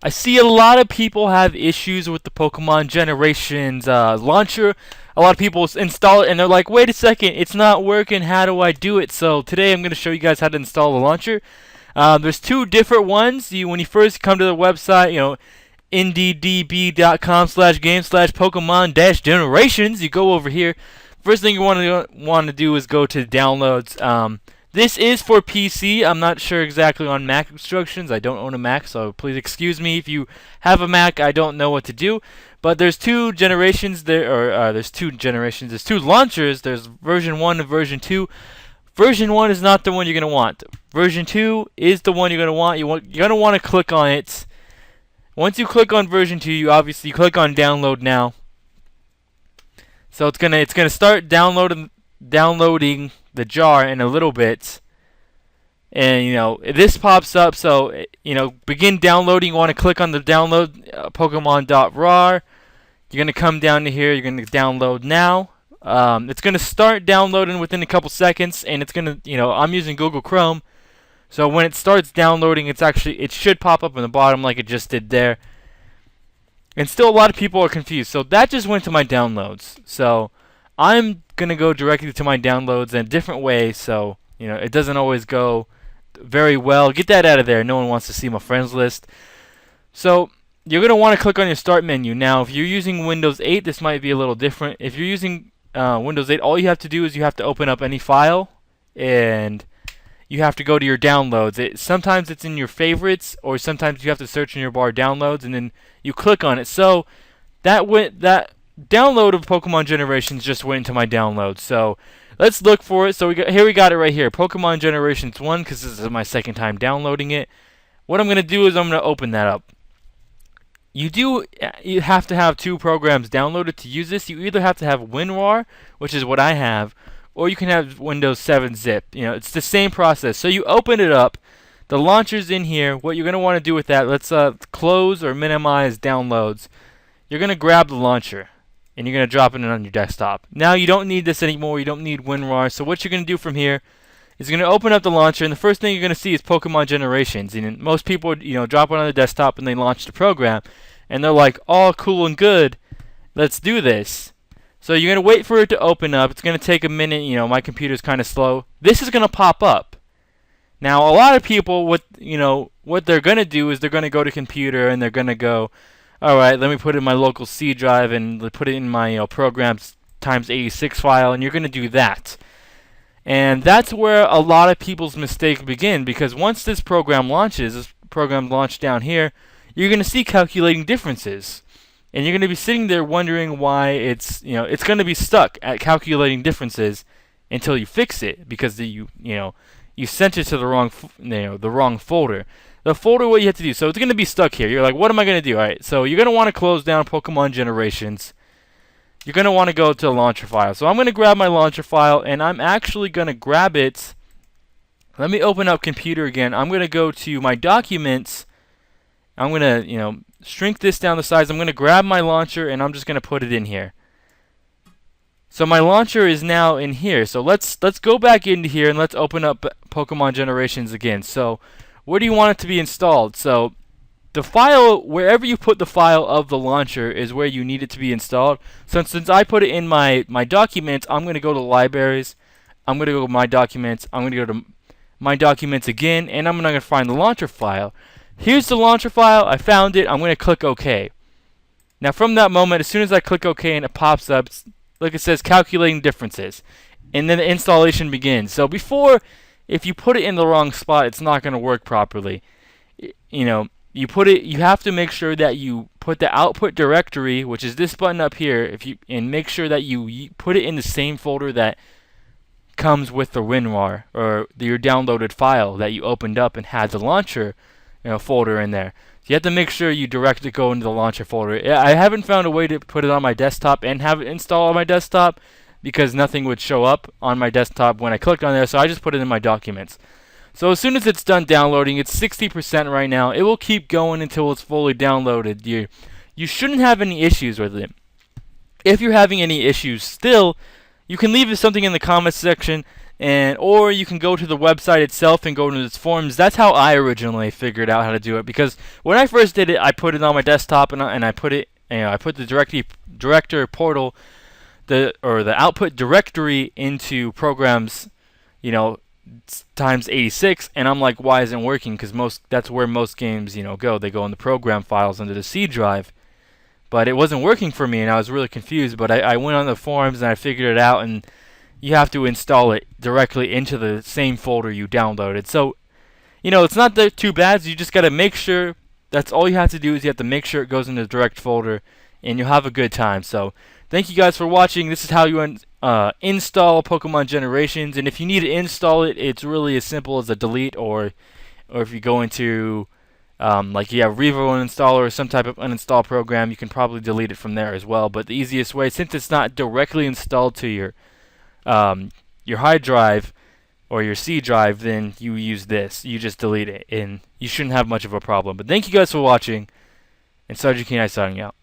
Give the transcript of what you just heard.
I see a lot of people have issues with the Pokemon Generations launcher. A lot of people install it and they're like, wait a second, it's not working, how do I do it? So today I'm going to show you guys how to install the launcher. There's two different ones. When you first come to the website, nddb.com/game/Pokemon-generations, you go over here. First thing you want to do is go to downloads. This is for PC. I'm not sure exactly on Mac instructions. I don't own a Mac, so please excuse me if you have a Mac. I don't know what to do. But there's two generations there, or there's two generations. There's two launchers. There's version 1 and version 2. Version 1 is not the one you're gonna want. Version 2 is the one you're gonna want. You're gonna want to click on it. Once you click on version 2, you obviously click on download now. So it's gonna start downloading the jar in a little bit, and this pops up. So begin downloading. You want to click on the download Pokemon.rar. You're gonna come down to here. You're gonna download now. It's gonna start downloading within a couple seconds, and it's gonna I'm using Google Chrome, so when it starts downloading, it should pop up in the bottom like it just did there. And still a lot of people are confused. So that just went to my downloads. So I'm going to go directly to my downloads in a different way, so it doesn't always go very well. Get that out of there. No one wants to see my friends list. So you're going to want to click on your start menu. Now, if you're using Windows 8, this might be a little different. If you're using Windows 8, all you have to do is you have to open up any file, and you have to go to your downloads. Sometimes it's in your favorites, or sometimes you have to search in your bar downloads, and then you click on it. So that download of Pokemon Generations just went into my downloads. So let's look for it. So we got it right here, Pokemon Generations 1, because this is my second time downloading it. What I'm going to do is I'm going to open that up. You have to have two programs downloaded to use this. You either have to have WinRAR, which is what I have, or you can have Windows 7 zip. It's the same process. So you open it up. The launcher's in here. What you're going to want to do with that, let's close or minimize downloads. You're going to grab the launcher, and you're going to drop it in on your desktop. Now you don't need this anymore. You don't need WinRAR. So what you're going to do from here is you're going to open up the launcher, and the first thing you're going to see is Pokemon Generations. And most people, drop it on the desktop and they launch the program, and they're like, "Oh, cool and good. Let's do this." So you're going to wait for it to open up. It's going to take a minute. My computer's kind of slow. This is going to pop up. Now, a lot of people, what they're going to do is they're going to go to computer and they're going to go, all right, let me put it in my local C drive and put it in my programs times 86 file, and you're going to do that. And that's where a lot of people's mistakes begin, because once this program launches, down here, you're going to see calculating differences. And you're going to be sitting there wondering why it's going to be stuck at calculating differences until you fix it, because you sent it to the wrong folder. The folder, what you have to do, so it's going to be stuck here. You're like, what am I going to do? All right, so you're going to want to close down Pokemon Generations. You're going to want to go to the launcher file. So I'm going to grab my launcher file, and I'm actually going to grab it. Let me open up computer again. I'm going to go to my documents. I'm going to, shrink this down the size. I'm going to grab my launcher, and I'm just going to put it in here. So my launcher is now in here. So let's go back into here, and let's open up Pokemon Generations again. So where do you want it to be installed? So the file, wherever you put the file of the launcher is where you need it to be installed. So since I put it in my documents, I'm going to go to libraries. I'm going to go to my documents. I'm going to go to my documents again, and I'm going to find the launcher file. Here's the launcher file. I found it. I'm going to click OK. Now from that moment, as soon as I click OK and it pops up, look, it says calculating differences. And then the installation begins. So before, if you put it in the wrong spot, it's not going to work properly. You have to make sure that you put the output directory, which is this button up here, and make sure that you put it in the same folder that comes with the WinRAR, or your downloaded file that you opened up and had the launcher folder in there. So you have to make sure you directly go into the launcher folder. I haven't found a way to put it on my desktop and have it install on my desktop, because nothing would show up on my desktop when I clicked on there, so I just put it in my documents. So as soon as it's done downloading, it's 60% right now. It will keep going until it's fully downloaded. You shouldn't have any issues with it. If you're having any issues still, you can leave something in the comments section. or you can go to the website itself and go to its forums. That's how I originally figured out how to do it, because when I first did it, I put it on my desktop and I put it, I put the director portal, the output directory into programs, times 86, and I'm like, why isn't it working? Because that's where most games go. They go in the program files under the C drive. But it wasn't working for me, and I was really confused. But I went on the forums and I figured it out, and you have to install it directly into the same folder you downloaded. So, it's not too bad. You just got to make sure. That's all you have to do, is you have to make sure it goes in the direct folder, and you'll have a good time. So, thank you guys for watching. This is how you install Pokemon Generations, and if you need to install it, it's really as simple as a delete, or if you go into like you have Revo uninstaller or some type of uninstall program, you can probably delete it from there as well. But the easiest way, since it's not directly installed to your hard drive or your C drive, then you use this. You just delete it, and you shouldn't have much of a problem. But thank you guys for watching, and SgtKeeneye signing out.